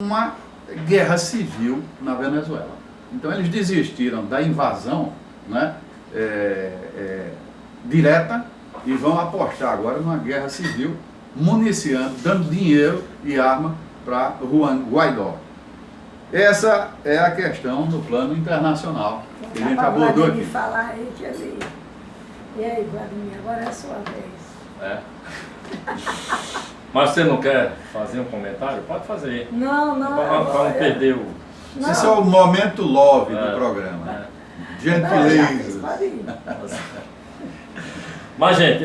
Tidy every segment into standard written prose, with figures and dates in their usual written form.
uma guerra civil na Venezuela. Então eles desistiram da invasão, né, direta, e vão apostar agora numa guerra civil, municiando, dando dinheiro e arma para Juan Guaidó. Essa é a questão no plano internacional. A gente abordou aqui. Falar aí que ali. E aí, Vladimir, agora é a sua vez. Mas você não quer fazer um comentário? Pode fazer. Não. Para não perder o... Esse é o momento love do programa. Gentileza. Mas, gente,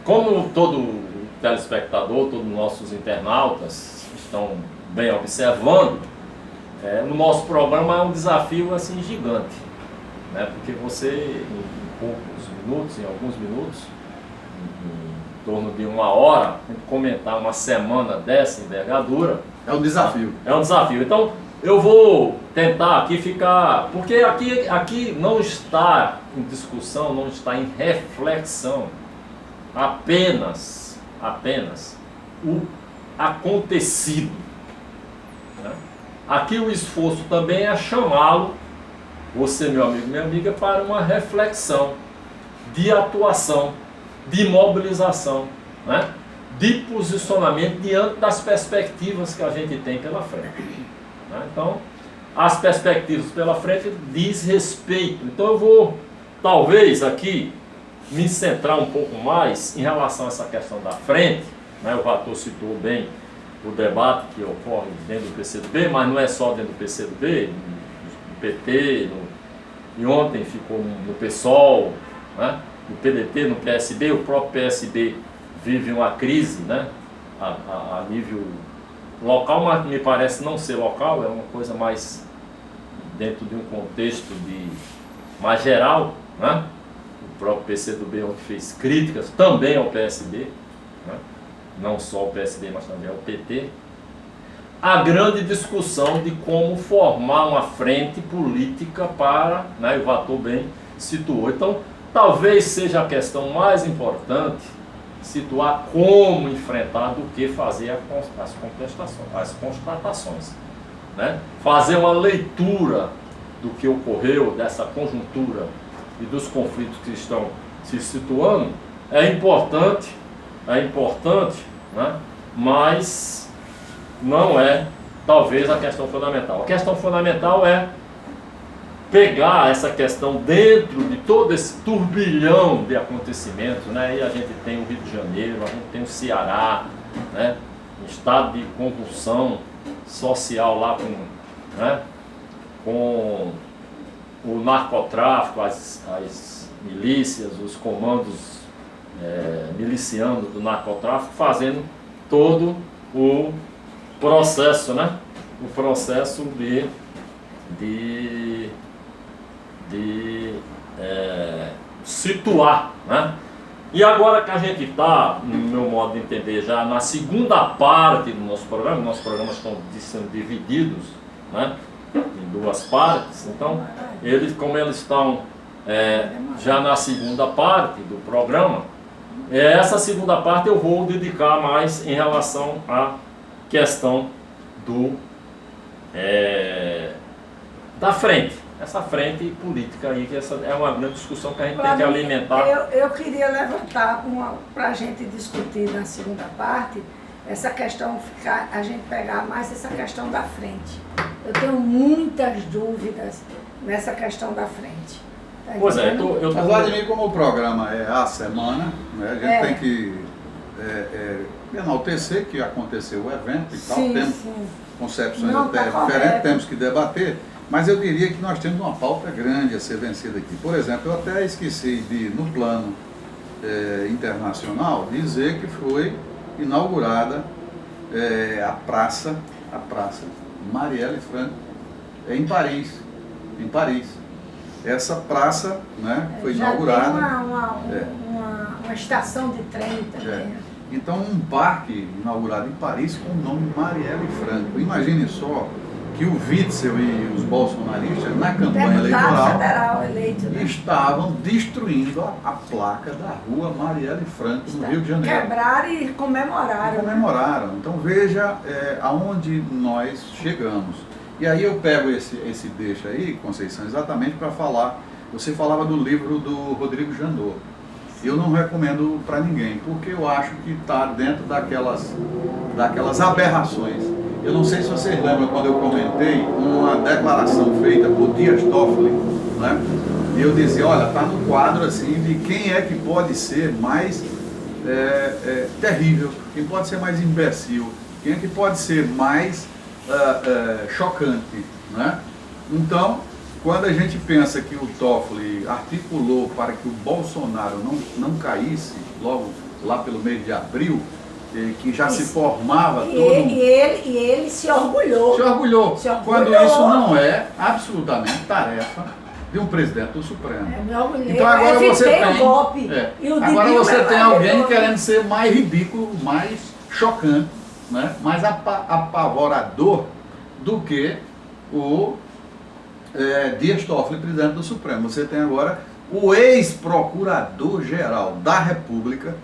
como todo telespectador, todos os nossos internautas estão bem observando, no nosso programa é um desafio assim gigante, né? Porque você, em poucos minutos, em alguns minutos, em torno de uma hora, tem que comentar uma semana dessa envergadura. É um desafio. É um desafio. Então, eu vou tentar aqui ficar... Porque aqui não está em discussão, não está em reflexão apenas o acontecido. Né? Aqui o esforço também é chamá-lo, você, meu amigo, minha amiga, para uma reflexão de atuação, de mobilização, né? De posicionamento diante das perspectivas que a gente tem pela frente. Né? Então, as perspectivas pela frente diz respeito. Então eu vou, talvez, aqui, me centrar um pouco mais em relação a essa questão da frente. Né? O Vator citou bem o debate que ocorre dentro do PCdoB, mas não é só dentro do PCdoB, no PT, e ontem ficou no PSOL, né? No PDT, no PSB. O próprio PSB vive uma crise, né? a nível local, mas me parece não ser local, é uma coisa mais dentro de um contexto mais geral, né? O próprio PCdoB ontem fez críticas também ao PSB, né? Não só ao PSD, mas também ao PT. A grande discussão de como formar uma frente política para, né, o Vator bem situou. Então, talvez seja a questão mais importante situar como enfrentar do que fazer as contestações, as constatações, né? Fazer uma leitura do que ocorreu, dessa conjuntura e dos conflitos que estão se situando é importante, né? Mas não é talvez a questão fundamental. A questão fundamental é pegar essa questão dentro de todo esse turbilhão de acontecimentos, né? E a gente tem o Rio de Janeiro, a gente tem o Ceará, né? Um estado de convulsão social lá com o narcotráfico, as milícias, os comandos milicianos do narcotráfico fazendo todo o processo, né? O processo de situar, né? E agora que a gente está, no meu modo de entender, já na segunda parte do nosso programa, nossos programas estão sendo divididos, né, em duas partes. Então, como eles estão já na segunda parte do programa, essa segunda parte eu vou dedicar mais em relação à questão da frente. Essa frente política aí, que essa é uma grande discussão que a gente tem que alimentar. Eu queria levantar para a gente discutir na segunda parte, essa questão, a gente pegar mais essa questão da frente. Eu tenho muitas dúvidas nessa questão da frente. Tá, pois eu tô... Vladimir, como o programa é a semana, né, a gente tem que enaltecer que aconteceu o evento e tal, temos concepções até diferentes, temos que debater. Mas eu diria que nós temos uma pauta grande a ser vencida aqui. Por exemplo, eu até esqueci de, no plano internacional, dizer que foi inaugurada a praça Marielle Franco, em Paris. Essa praça, né, foi inaugurada. Tem uma estação de trem também. Então, um parque inaugurado em Paris com o nome Marielle Franco. Imagine só que o Witzel e os bolsonaristas, na campanha Deputado eleitoral, federal eleito, né? estavam destruindo a placa da rua Marielle Franco, no Rio de Janeiro. Quebraram e comemoraram. Comemoraram. Então veja aonde nós chegamos. E aí eu pego esse deixa aí, Conceição, exatamente para falar. Você falava do livro do Rodrigo Janot. Eu não recomendo para ninguém, porque eu acho que está dentro daquelas aberrações. Eu não sei se vocês lembram quando eu comentei uma declaração feita por Dias Toffoli, né? E eu dizia, olha, está no quadro assim de quem é que pode ser mais terrível, quem pode ser mais imbecil, quem é que pode ser mais chocante, né? Então, quando a gente pensa que o Toffoli articulou para que o Bolsonaro não caísse logo lá pelo mês de abril, que já se formava todo... E ele se orgulhou. Se orgulhou. Se orgulhou. Quando isso não é absolutamente tarefa de um presidente do Supremo. Me orgulhei. Então agora você tem... o golpe. E o agora Didinho você tem alguém levou. querendo ser mais ridículo, mais chocante, né? Mais apavorador do que o Dias Toffoli, presidente do Supremo. Você tem agora o ex-procurador-geral da República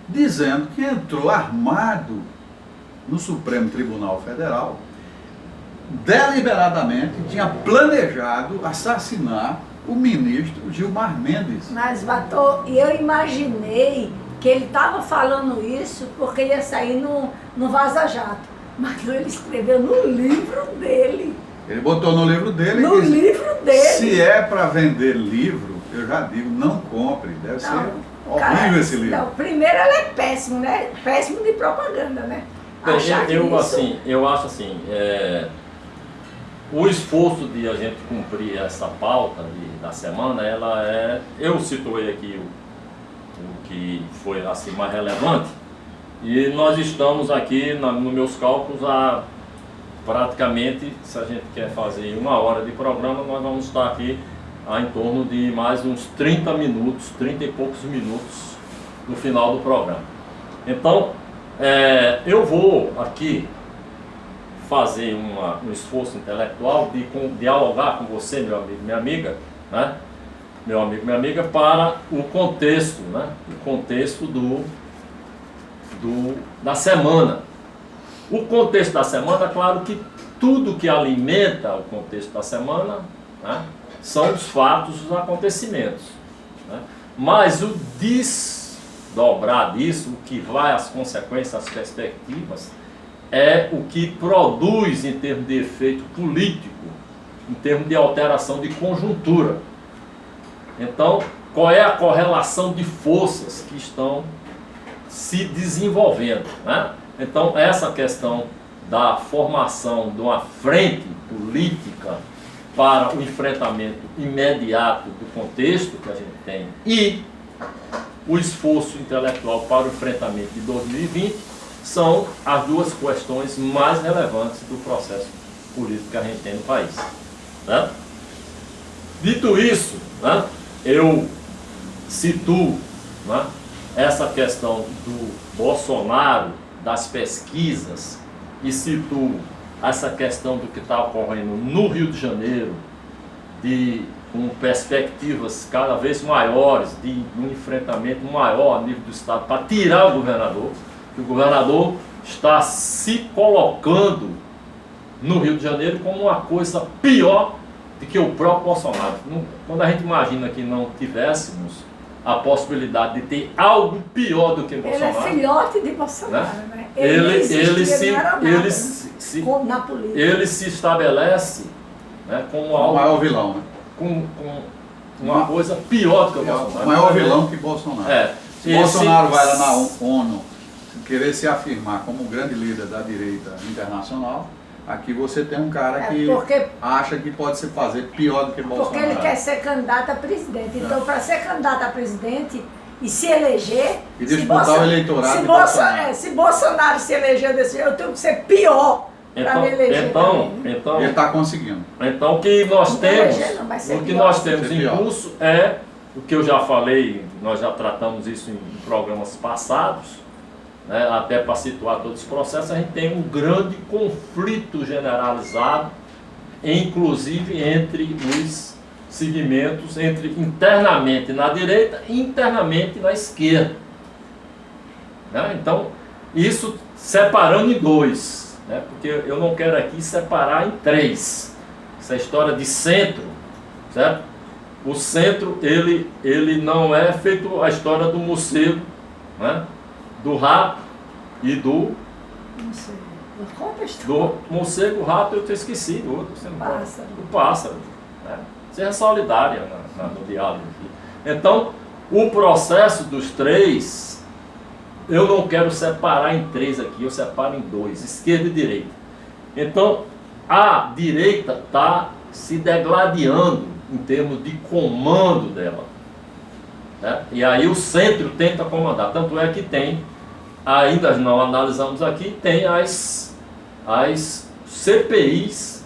dizendo que entrou armado no Supremo Tribunal Federal, deliberadamente tinha planejado assassinar o ministro Gilmar Mendes. Mas, Vator, eu imaginei que ele estava falando isso porque ia sair no Vaza Jato. Mas não, ele escreveu no livro dele. Ele botou no livro dele. No livro dele. Se é para vender livro, eu já digo, não compre. Deve ser horrível esse livro. Não, primeiro, ele é péssimo, né? Péssimo de propaganda, né? Eu acho assim, o esforço de a gente cumprir essa pauta da semana, eu situei aqui o que foi assim mais relevante, e nós estamos aqui nos meus cálculos praticamente, se a gente quer fazer 1 hora de programa, nós vamos estar aqui em torno de mais uns 30 minutos, 30 e poucos minutos no final do programa. Então, eu vou aqui fazer um esforço intelectual de dialogar com você, meu amigo, minha amiga, né? Meu amigo, minha amiga, para o contexto, né? O contexto da semana. O contexto da semana, claro que tudo que alimenta o contexto da semana, né, são os fatos, os acontecimentos, né? Mas o desdobrar disso, o que vai às consequências, às perspectivas, é o que produz em termos de efeito político, em termos de alteração de conjuntura. Então, qual é a correlação de forças que estão se desenvolvendo, né? Então, essa questão da formação de uma frente política para o enfrentamento imediato do contexto que a gente tem e o esforço intelectual para o enfrentamento de 2020 são as duas questões mais relevantes do processo político que a gente tem no país, né? Dito isso, né, eu situo, né, essa questão do Bolsonaro, das pesquisas, e situo essa questão do que está ocorrendo no Rio de Janeiro, com perspectivas cada vez maiores, de um enfrentamento maior a nível do Estado, para tirar o governador, que o governador está se colocando no Rio de Janeiro como uma coisa pior do que o próprio Bolsonaro. Quando a gente imagina que não tivéssemos a possibilidade de ter algo pior do que Bolsonaro. Ele é filhote de Bolsonaro, né? Ele se estabelece, né, como o maior vilão, né? Com uma coisa pior do que o Bolsonaro. O maior vilão que Bolsonaro. Se Bolsonaro vai lá na ONU querer se afirmar como o grande líder da direita internacional, aqui você tem um cara que acha que pode se fazer pior do que Bolsonaro. Porque ele quer ser candidato a presidente. Então, para ser candidato a presidente e se eleger... E disputar o eleitorado de Bolsonaro. Se Bolsonaro se eleger desse jeito, eu tenho que ser pior para me eleger. Então, ele está conseguindo. Então, o que nós temos em curso é o que eu já falei, nós já tratamos isso em programas passados, né, até para situar todo esse processo, a gente tem um grande conflito generalizado inclusive entre os segmentos, entre internamente na direita e internamente na esquerda. Né? Então, isso separando em dois, né? Porque eu não quero aqui separar em três. Essa história de centro, certo? O centro, ele não é feito a história do morcego, né? Do rato e do... Não sei. Conta a Do história. morcego, rato, eu te esqueci do outro. Você não pode. Pássaro. Do pássaro. Né? Seja solidária no diálogo aqui. Então, o processo dos três, eu não quero separar em três aqui, eu separo em dois, esquerda e direita. Então, a direita está se degladiando em termos de comando dela. Né? E aí o centro tenta comandar. Tanto é que tem, ainda não analisamos aqui, tem as CPIs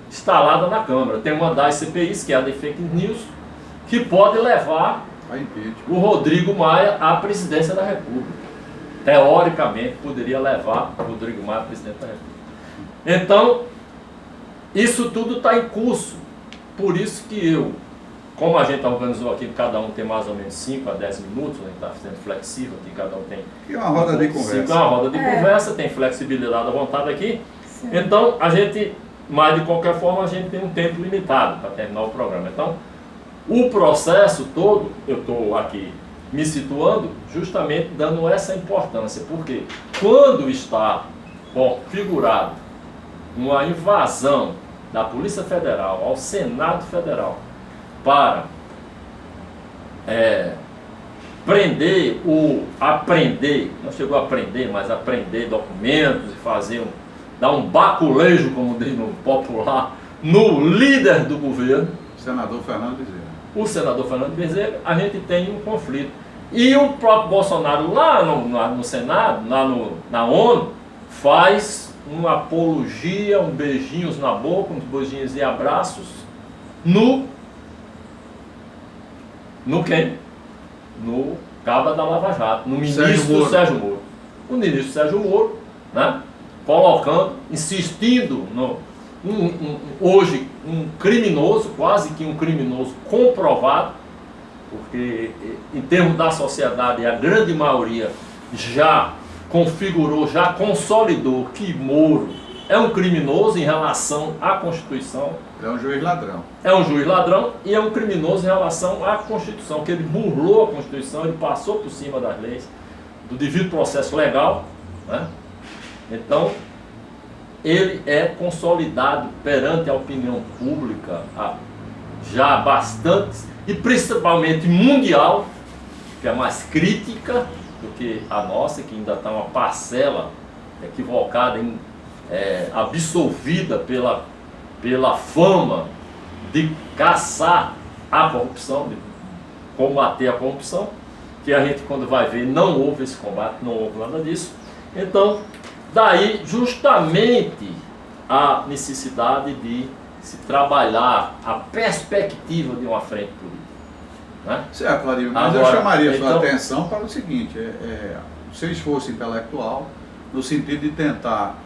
instaladas na Câmara. Tem uma das CPIs, que é a de fake news, que pode levar o Rodrigo Maia à presidência da República. Teoricamente, poderia levar o Rodrigo Maia à presidência da República. Então, isso tudo está em curso. Por isso que como a gente organizou aqui, cada um tem mais ou menos 5 a 10 minutos, a gente está sendo flexível aqui, cada um tem... E uma roda de conversa. É uma roda de conversa, tem flexibilidade à vontade aqui. Sim. Então, a gente, mas de qualquer forma, a gente tem um tempo limitado para terminar o programa. Então, o processo todo, eu estou aqui me situando, justamente dando essa importância, porque quando está configurado uma invasão da Polícia Federal ao Senado Federal para aprender, não chegou a aprender, mas aprender documentos e dar um baculejo, como diz no popular, no líder do governo, senador Fernando Bezerra. O senador Fernando Bezerra, a gente tem um conflito. E o próprio Bolsonaro lá no Senado, na ONU, faz uma apologia, um beijinhos na boca, uns beijinhos e abraços no quem? No cabo da Lava Jato, no ministro Sérgio Moro. O ministro Sérgio Moro, né, colocando, insistindo hoje um criminoso, quase que um criminoso comprovado, porque em termos da sociedade a grande maioria já configurou, já consolidou que Moro é um criminoso em relação à Constituição. É um juiz ladrão. É um juiz ladrão e é um criminoso em relação à Constituição, que ele burlou a Constituição, ele passou por cima das leis, do devido processo legal, né? Então, ele é consolidado perante a opinião pública já bastante, e principalmente mundial, que é mais crítica do que a nossa, que ainda está uma parcela equivocada, absolvida pela fama de caçar a corrupção, de combater a corrupção, que a gente, quando vai ver, não houve esse combate, não houve nada disso. Então, daí justamente a necessidade de se trabalhar a perspectiva de uma frente política. Né? Certo, Vladimir, mas agora, eu chamaria sua atenção para o seguinte, o seu esforço intelectual, no sentido de tentar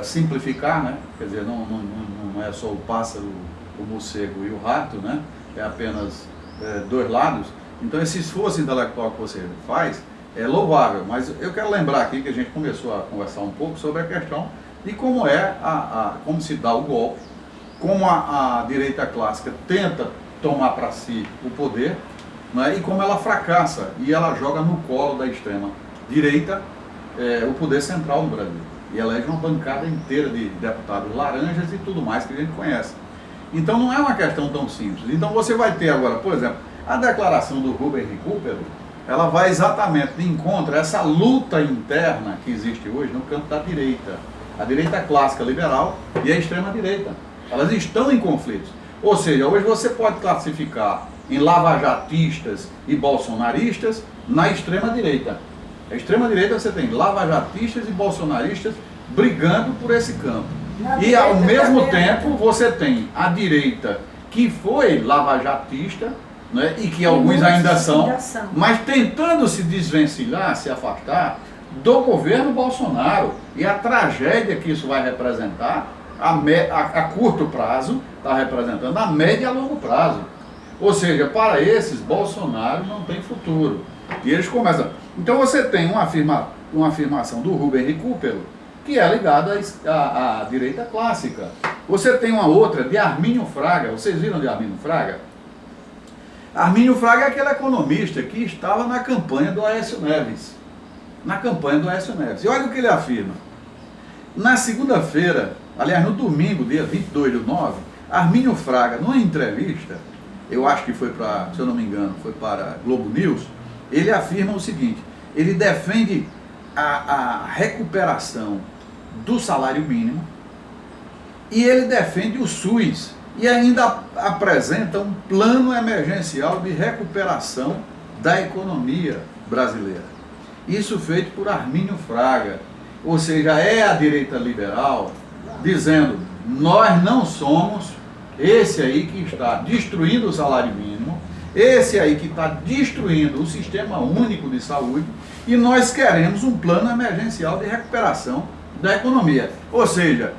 simplificar, né? Quer dizer, não é só o pássaro, o morcego e o rato, né? É apenas dois lados. Então esse esforço intelectual que você faz é louvável, mas eu quero lembrar aqui que a gente começou a conversar um pouco sobre a questão de como como se dá o golpe, como a direita clássica tenta tomar para si o poder, né? E como ela fracassa e ela joga no colo da extrema direita o poder central no Brasil. E elege uma bancada inteira de deputados laranjas e tudo mais que a gente conhece. Então não é uma questão tão simples. Então você vai ter agora, por exemplo, a declaração do Rubem Recupero, ela vai exatamente de encontro a essa luta interna que existe hoje no campo da direita. A direita clássica liberal e a extrema direita. Elas estão em conflitos. Ou seja, hoje você pode classificar em lavajatistas e bolsonaristas na extrema direita. A extrema direita você tem lavajatistas e bolsonaristas brigando por esse campo. E ao mesmo tempo você tem a direita que foi lavajatista, né, e que alguns ainda são, mas tentando se desvencilhar, se afastar do governo Bolsonaro e a tragédia que isso vai representar a curto prazo, está representando a médio e a longo prazo. Ou seja, para esses, Bolsonaro não tem futuro. E eles começam. Então você tem uma afirmação do Rubem Recupero, que é ligada à direita clássica. Você tem uma outra de Armínio Fraga. Vocês viram de Armínio Fraga? Armínio Fraga é aquele economista que estava na campanha do Aécio Neves. Na campanha do Aécio Neves. E olha o que ele afirma. Na segunda-feira, aliás, no domingo, dia 22/9, Armínio Fraga, numa entrevista, eu acho que foi para, se eu não me engano, foi para Globo News, ele afirma o seguinte: ele defende a recuperação do salário mínimo e ele defende o SUS e ainda apresenta um plano emergencial de recuperação da economia brasileira. Isso feito por Armínio Fraga, ou seja, é a direita liberal dizendo: nós não somos esse aí que está destruindo o salário mínimo, esse aí que está destruindo o sistema único de saúde, e nós queremos um plano emergencial de recuperação da economia. Ou seja,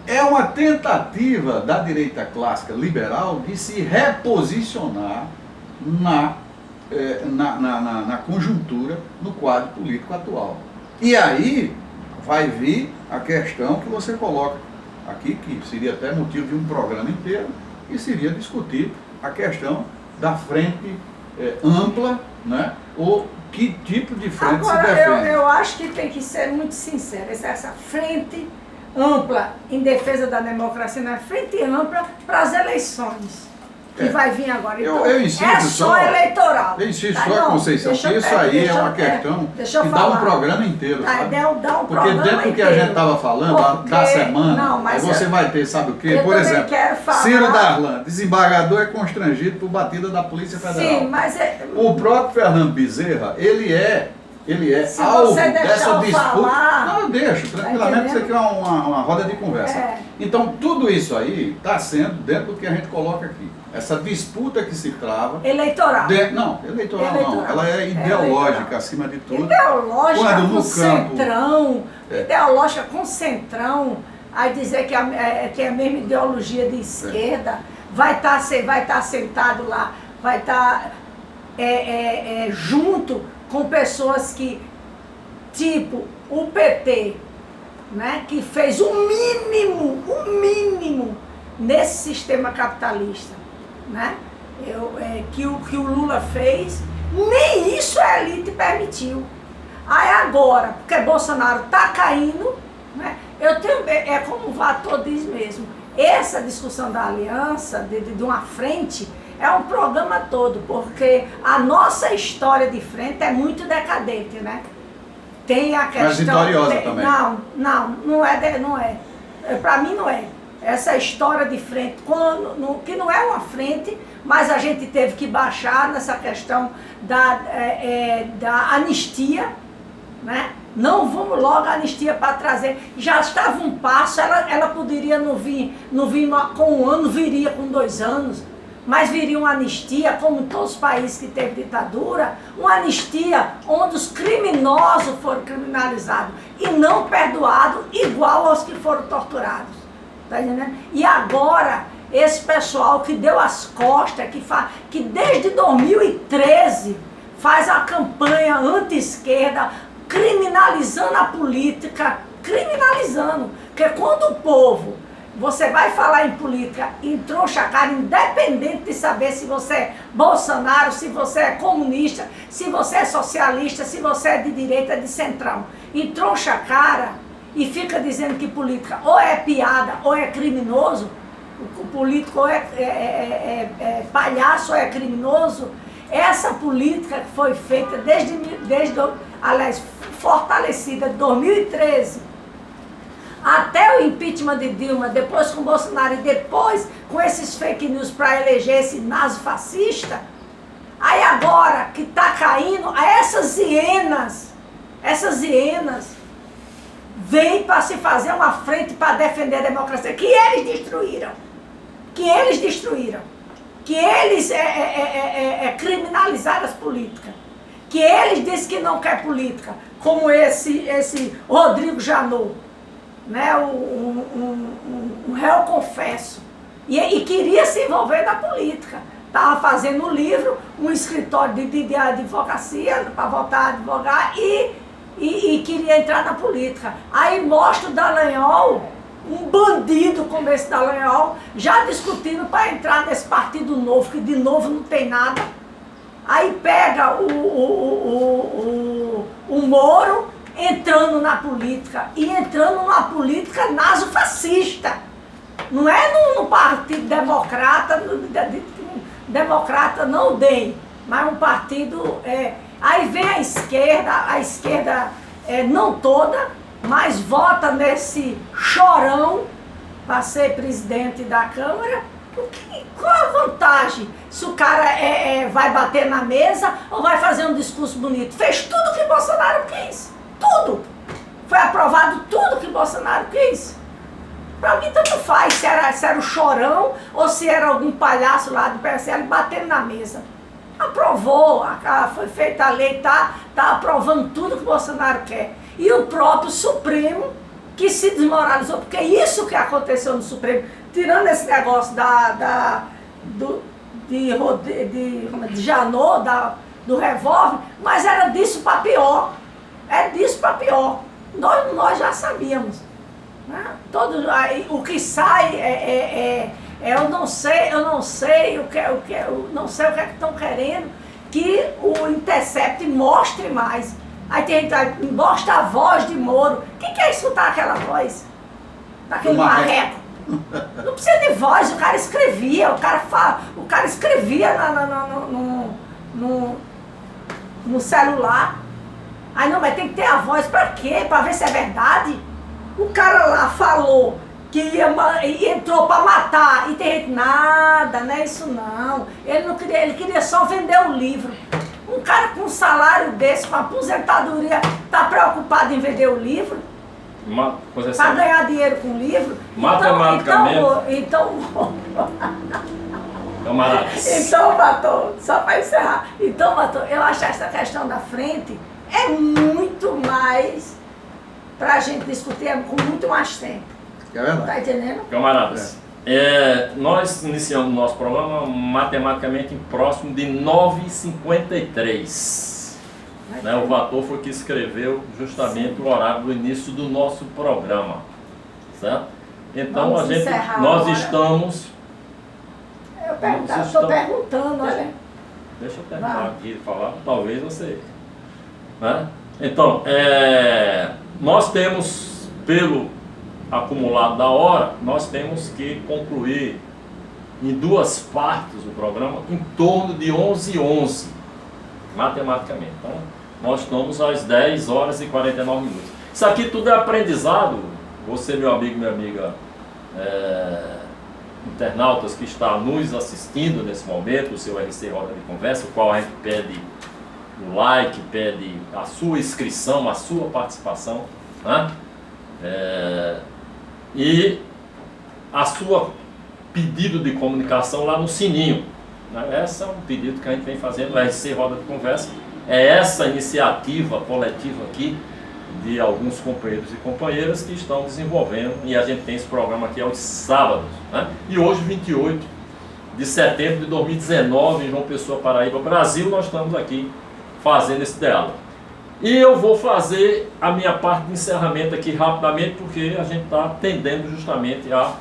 é uma tentativa da direita clássica liberal de se reposicionar na conjuntura, no quadro político atual. E aí vai vir a questão que você coloca aqui, que seria até motivo de um programa inteiro, que seria discutir a questão da frente ampla, né? Ou que tipo de frente agora, se defende. Eu acho que tem que ser muito sincero, essa frente ampla em defesa da democracia, não é frente ampla para as eleições. Que vai vir agora. Então, eu insisto é só eleitoral. Eu insisto só, Conceição, que isso aí é uma questão que dá um programa inteiro, sabe? Dá um porque dentro do que a gente estava falando, da semana, aí você vai ter, sabe o quê? Por exemplo, Ciro Darlan, desembargador é constrangido por batida da Polícia Federal. Sim, mas o próprio Fernando Bezerra, ele é alvo dessa disputa. Não, eu deixo, tranquilamente, isso aqui é uma roda de conversa. Então, tudo isso aí está sendo dentro do que a gente coloca aqui. Essa disputa que se trava... Eleitoral. Eleitoral não. Ela é ideológica, acima de tudo. Ideológica com centrão. Ideológica com centrão. Aí dizer que tem a mesma ideologia de esquerda. Vai estar sentado lá, vai estar junto com pessoas que, tipo o PT, né, que fez o mínimo nesse sistema capitalista, né, que o Lula fez, nem isso a elite permitiu. Aí agora, porque Bolsonaro está caindo, né, é como o Vator diz mesmo, essa discussão da aliança, de uma frente, é um programa todo, porque a nossa história de frente é muito decadente, né? Tem a questão... Mas vitoriosa também. Não é. Para mim não é. Essa história de frente, que não é uma frente, mas a gente teve que baixar nessa questão da anistia, né? Não vamos logo a anistia para trazer. Já estava um passo, ela poderia não vir com 1 ano, viria com 2 anos. Mas viria uma anistia, como em todos os países que teve ditadura, uma anistia onde os criminosos foram criminalizados e não perdoados, igual aos que foram torturados. Tá entendendo? E agora, esse pessoal que deu as costas, que desde 2013 faz a campanha anti-esquerda, criminalizando a política, porque quando o povo... Você vai falar em política, entrouxa a cara, independente de saber se você é Bolsonaro, se você é comunista, se você é socialista, se você é de direita, de centrão. Entrouxa a cara e fica dizendo que política ou é piada ou é criminoso, o político ou é palhaço ou é criminoso. Essa política que foi feita aliás, fortalecida de 2013, até o impeachment de Dilma, depois com Bolsonaro e depois com esses fake news para eleger esse nazi-fascista, aí agora que está caindo, essas hienas vêm para se fazer uma frente para defender a democracia, que eles destruíram, que eles criminalizaram as políticas, que eles dizem que não quer política, como esse Rodrigo Janot, né, um réu confesso. E queria se envolver na política. Estava fazendo um livro, um escritório de advocacia, para voltar a advogar, e queria entrar na política. Aí mostra o Dallagnol, um bandido como esse Dallagnol, já discutindo para entrar nesse partido novo, que de novo não tem nada. Aí pega o Moro entrando na política, e entrando numa política nazo-fascista. Não é no Partido Democrata, Democrata não DEM, mas um partido... aí vem a esquerda não toda, mas vota nesse chorão para ser presidente da Câmara. Qual a vantagem? Se o cara vai bater na mesa ou vai fazer um discurso bonito? Fez tudo que Bolsonaro quis. Tudo. Foi aprovado tudo que Bolsonaro quis. Para mim tanto faz se era o chorão ou se era algum palhaço lá do PSL batendo na mesa. Aprovou, foi feita a lei, tá aprovando tudo que Bolsonaro quer. E o próprio Supremo que se desmoralizou, porque é isso que aconteceu no Supremo, tirando esse negócio de Janot, do revólver, mas era disso para pior. É disso para pior. Nós já sabíamos. Né? O que sai eu não sei o que não sei o que é que estão querendo que o Intercept mostre mais. Aí tem gente mostra a voz de Moro. Quem quer escutar aquela voz? Daquele marreco? Não precisa de voz, o cara escrevia, o cara escrevia no celular. Aí não, mas tem que ter a voz pra quê? Pra ver se é verdade? O cara lá falou que entrou pra matar e tem gente, nada, não é isso não. Ele queria só vender o livro. Um cara com um salário desse, com aposentadoria, tá preocupado em vender o livro? Para ganhar dinheiro com o livro? Matematicamente. Camaradas. Então, Batom, só para encerrar. Então, Batom, eu acho essa questão da frente é muito mais para a gente discutir com muito mais tempo. É verdade. Tá entendendo? Camaradas, nós iniciamos o nosso programa matematicamente próximo de 9h53. Né? O Vator foi que escreveu justamente o horário do início do nosso programa. Certo? Então nós estamos... Estou perguntando, olha. Deixa eu terminar aqui de falar, talvez você... Né? Então, nós temos, pelo acumulado da hora, nós temos que concluir em duas partes o programa em torno de 11h11, matematicamente. Então, nós estamos às 10h49. Isso aqui tudo é aprendizado. Você, meu amigo, minha amiga, internautas que está nos assistindo nesse momento, o seu RC Roda de Conversa, o qual a gente pede o like, pede a sua inscrição, a sua participação, né? E a sua pedido de comunicação lá no sininho, né? Esse é um pedido que a gente vem fazendo no RC Roda de Conversa. É essa iniciativa coletiva aqui de alguns companheiros e companheiras que estão desenvolvendo, e a gente tem esse programa aqui aos sábados, né? E hoje, 28 de setembro de 2019, em João Pessoa, Paraíba, Brasil, nós estamos aqui fazendo esse diálogo. E eu vou fazer a minha parte de encerramento aqui rapidamente, porque a gente está tendendo justamente a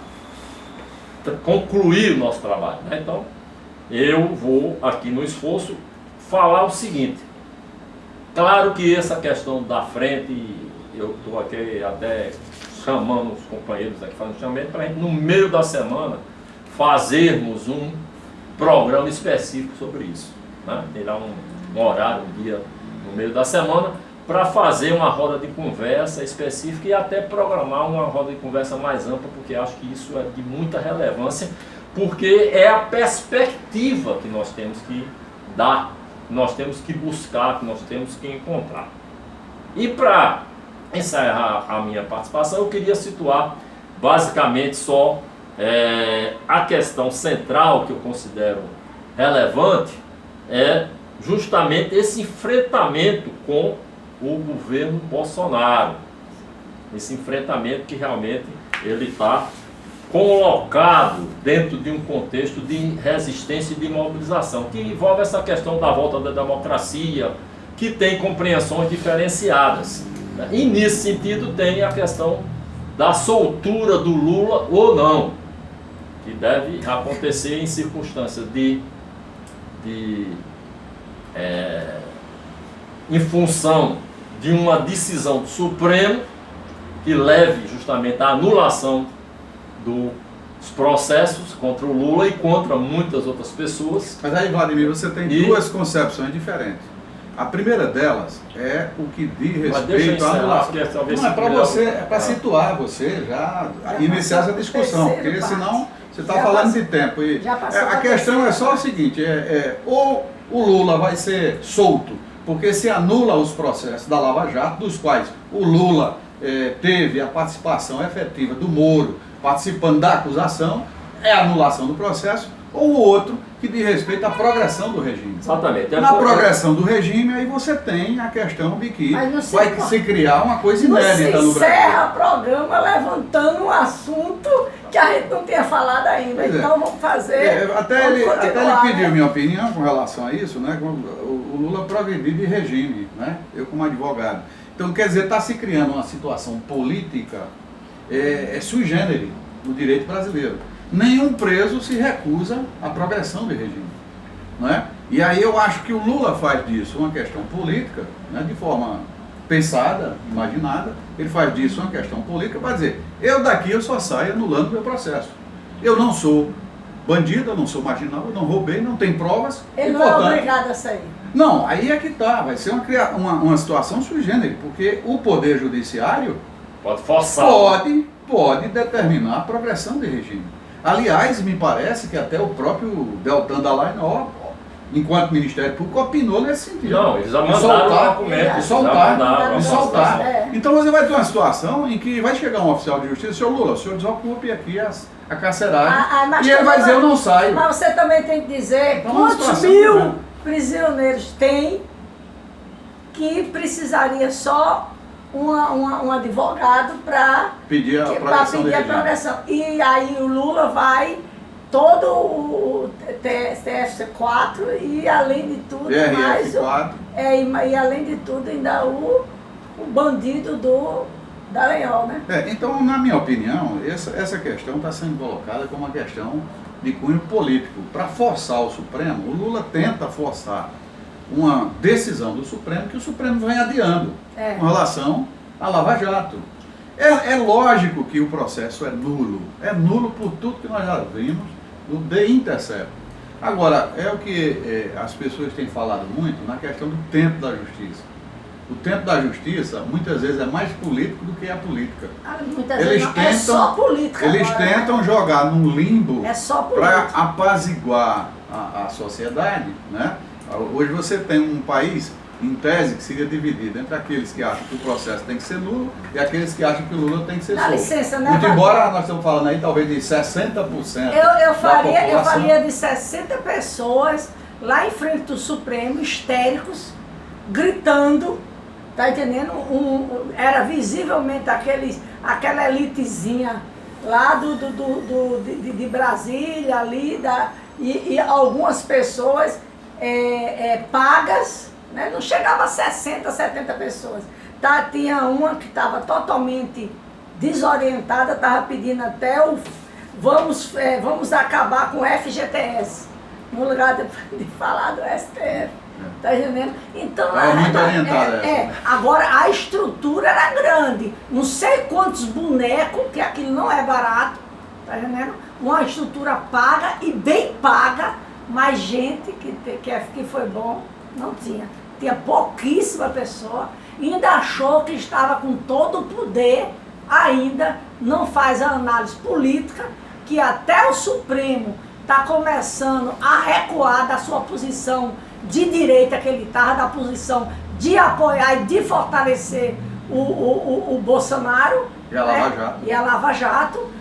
concluir o nosso trabalho, né? Então, eu vou aqui no esforço falar o seguinte. Claro que essa questão da frente, eu estou aqui até chamando os companheiros aqui, fazendo chamamento para a gente, no meio da semana, fazermos um programa específico sobre isso, né? Terá um horário, um dia no meio da semana, para fazer uma roda de conversa específica e até programar uma roda de conversa mais ampla, porque acho que isso é de muita relevância, porque é a perspectiva que nós temos que dar, que nós temos que buscar, que nós temos que encontrar. E para encerrar a minha participação, eu queria situar basicamente só a questão central que eu considero relevante, é justamente esse enfrentamento com o governo Bolsonaro. Esse enfrentamento que realmente ele está colocado dentro de um contexto de resistência e de mobilização, que envolve essa questão da volta da democracia, que tem compreensões diferenciadas. E nesse sentido tem a questão da soltura do Lula ou não, que deve acontecer em circunstâncias em função de uma decisão do Supremo que leve justamente à anulação dos processos contra o Lula e contra muitas outras pessoas. Mas aí, Vladimir, você tem duas concepções diferentes. A primeira delas é o que diz respeito à anulação. Não, é para você, é para situar você já iniciar essa discussão, porque senão você está falando de tempo. E a questão é só o seguinte, ou o Lula vai ser solto, porque se anula os processos da Lava Jato, dos quais o Lula teve a participação efetiva do Moro participando da acusação, é a anulação do processo, ou o outro que diz respeito à progressão do regime. Exatamente. Na progressão do regime, aí você tem a questão de que vai se criar uma coisa inédita no Brasil. Você encerra o programa levantando um assunto que a gente não tinha falado ainda. Então vamos fazer. Até ele pediu minha opinião com relação a isso, né? O Lula progrediu de regime, né? Eu como advogado. Então, quer dizer, está se criando uma situação política sui generis no direito brasileiro. Nenhum preso se recusa à progressão do regime, não é? E aí eu acho que o Lula faz disso uma questão política, né, de forma pensada, imaginada. Ele faz disso uma questão política para dizer, eu daqui eu só saio anulando o meu processo. Eu não sou bandido, eu não sou marginal, eu não roubei, não tem provas. Ele não é obrigado a sair. Não, aí é que tá, vai ser uma situação sui generis, porque o Poder Judiciário pode forçar. Pode determinar a progressão de regime. Aliás, me parece que até o próprio Deltan Dallagnol, enquanto Ministério Público, opinou nesse sentido. Não, eles já mandaram o documento. Soltar. Então você vai ter uma situação em que vai chegar um oficial de justiça, senhor Lula, o senhor desocupe aqui a carceragem, e ele vai dizer, eu não saio. Mas você também tem que dizer quantos mil prisioneiros tem que precisaria só um advogado para pedir a progressão. E aí o Lula vai todo o TSF4 e além de tudo mais e além de tudo ainda o bandido do Dallagnol, né? Então, na minha opinião, essa questão está sendo colocada como uma questão de cunho político. Para forçar o Supremo, o Lula tenta forçar uma decisão do Supremo que o Supremo vem adiando com relação à Lava Jato. É lógico que o processo é nulo por tudo que nós já vimos no The Intercept. Agora, é o que as pessoas têm falado muito na questão do tempo da justiça. O tempo da justiça, muitas vezes, é mais político do que a política. É só política. Eles tentam jogar num limbo para apaziguar a sociedade, né? Hoje você tem um país, em tese, que seria dividido entre aqueles que acham que o processo tem que ser nulo e aqueles que acham que o Lula tem que ser solto. Licença, né? Muito embora nós estamos falando aí talvez de 60%. Eu faria de 60 pessoas lá em frente do Supremo, histéricos, gritando, tá entendendo? Era visivelmente aquela elitezinha lá de Brasília, ali, e algumas pessoas pagas, né? Não chegava a 60, 70 pessoas. Tinha uma que estava totalmente desorientada, estava pedindo até vamos acabar com o FGTS, no lugar de falar do STF. Tá entendendo? Então, muito orientada agora a estrutura era grande. Não sei quantos bonecos, que aquilo não é barato, tá entendendo? Uma estrutura paga e bem paga, mas gente que foi bom, não tinha. Tinha pouquíssima pessoa, ainda achou que estava com todo o poder, ainda não faz a análise política, que até o Supremo está começando a recuar da sua posição de direita que ele estava, da posição de apoiar e de fortalecer o Bolsonaro e a Lava Jato.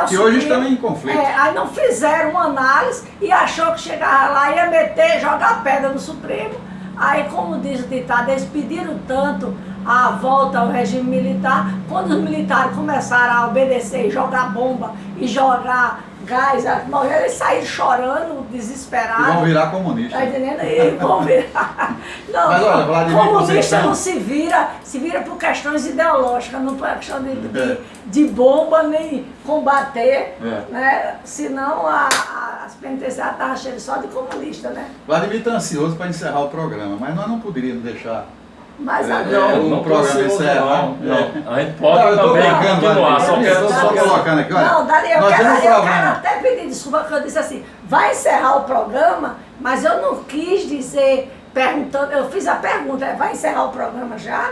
Que hoje estão em conflito. Aí não fizeram uma análise e achou que chegava lá e ia jogar pedra no Supremo. Aí, como diz o ditado, eles pediram tanto a volta ao regime militar, quando os militares começaram a obedecer e jogar bomba e jogar gás, eles saíram chorando, E desesperados. vão virar comunistas. Tá entendendo? E vão virar. Não, Mas olha, Vladimir comunista Conceição- não se vira por questões ideológicas, não por questão de bomba, nem combater, né? Senão as penitenciárias estavam cheias só de comunista, né? Vladimir está ansioso para encerrar o programa, mas nós não poderíamos deixar. Mas É, agora. o programa encerra. não. A gente pode Não, eu tô também brincando, continuar, só Vladimir, quero... só colocando aqui, olha. Não, Dali, eu nós quero, temos um eu quero programa. até pedir desculpa, porque eu disse assim, vai encerrar o programa, mas eu não quis dizer, perguntando, eu fiz a pergunta, vai encerrar o programa já?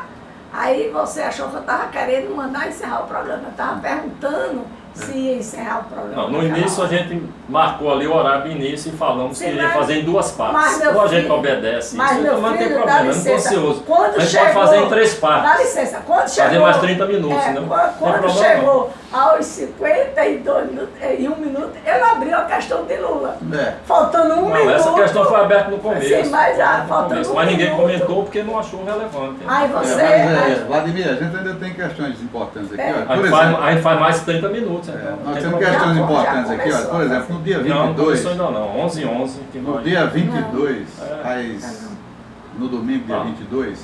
Aí você achou que eu estava querendo mandar encerrar o programa, eu estava perguntando se ia encerrar o programa. Não, no início a gente marcou ali o horário do início e falamos Sim, que ia mas- fazer em duas mas partes. meu Ou a gente filho- obedece mas isso, meu então não tem filho, problema, dá eu não estou licença. ansioso. Quando A gente chegou- pode fazer em três partes. Dá licença, quando chegou... Fazer mais 30 minutos, né? Não tem Quando problema chegou aos 52 minutos, e 1 minuto, eu abri a questão de Lula. É. Faltando um Não, minuto. essa questão foi aberta no começo. Sim, mas No faltando começo. um Mas ninguém minuto. comentou porque não achou relevante. Aí você... Vladimir, a gente ainda tem questões importantes aqui. É. Olha. A Por gente, faz, exemplo, a gente faz mais 30 minutos. Então, não nós tem temos problema. questões Já importantes aqui. Olha. começou. Por exemplo, no dia Não, não 22, começou ainda não. 11 que no nós... dia 22, É. no domingo, dia Ah. 22,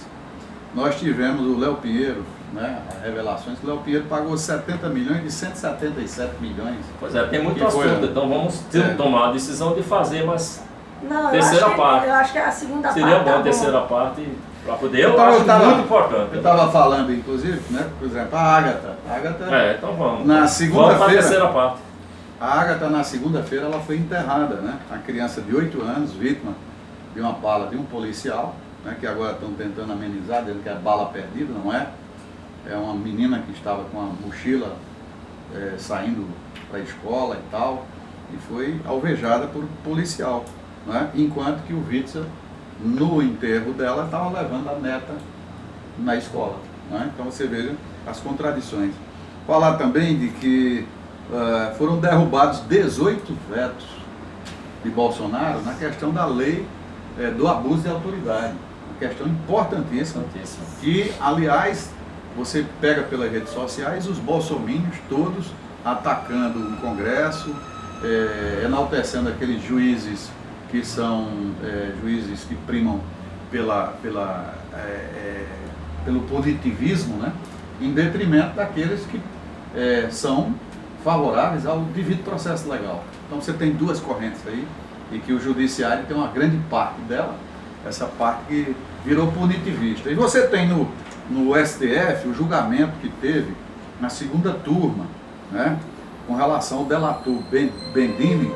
nós tivemos o Léo Pinheiro, né, as revelações que o Léo Pinheiro pagou 70 milhões de 177 milhões. Pois é, tem muito Que foi, assunto, então vamos tomar a decisão de fazer, mas Não, eu Terceira acho que- parte. Eu acho que é a segunda seria parte. bom tá a terceira parte para poder. Eu Então, acho eu tava- muito importante. Eu estava falando, inclusive, né, por exemplo, a Ágata. A Ágata, Então vamos. Na Vamos para a segunda-feira- terceira parte. a Ágata, na segunda-feira, ela foi enterrada, né? A criança de 8 anos, vítima de uma bala de um policial, né, que agora estão tentando amenizar, dizendo que é bala perdida, não é? É uma menina que estava com a mochila saindo para a escola e tal, e foi alvejada por um policial, né? Enquanto que o Witzel, no enterro dela, estava levando a neta na escola, né? Então você veja as contradições. Falar também de que foram derrubados 18 vetos de Bolsonaro na questão da lei do abuso de autoridade. Uma questão importantíssima, que, aliás, você pega pelas redes sociais os bolsomínios todos atacando o Congresso, enaltecendo aqueles juízes que são juízes que primam pelo positivismo, né? Em detrimento daqueles que são favoráveis ao devido processo legal. Então você tem duas correntes aí, e que o judiciário tem uma grande parte dela, essa parte que virou punitivista. E você tem no STF o julgamento que teve na segunda turma, né, com relação ao delator Bendini,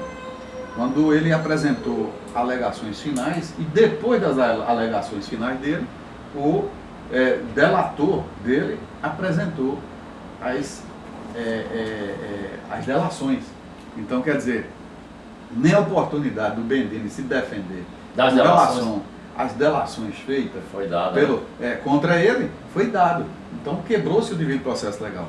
quando ele apresentou alegações finais, e depois das alegações finais dele, o delator dele apresentou as delações. Então, quer dizer, nem a oportunidade do Bendini se defender Das com delações. relação às delações feitas Foi dado. contra ele, foi dado. Então, quebrou-se o devido processo legal.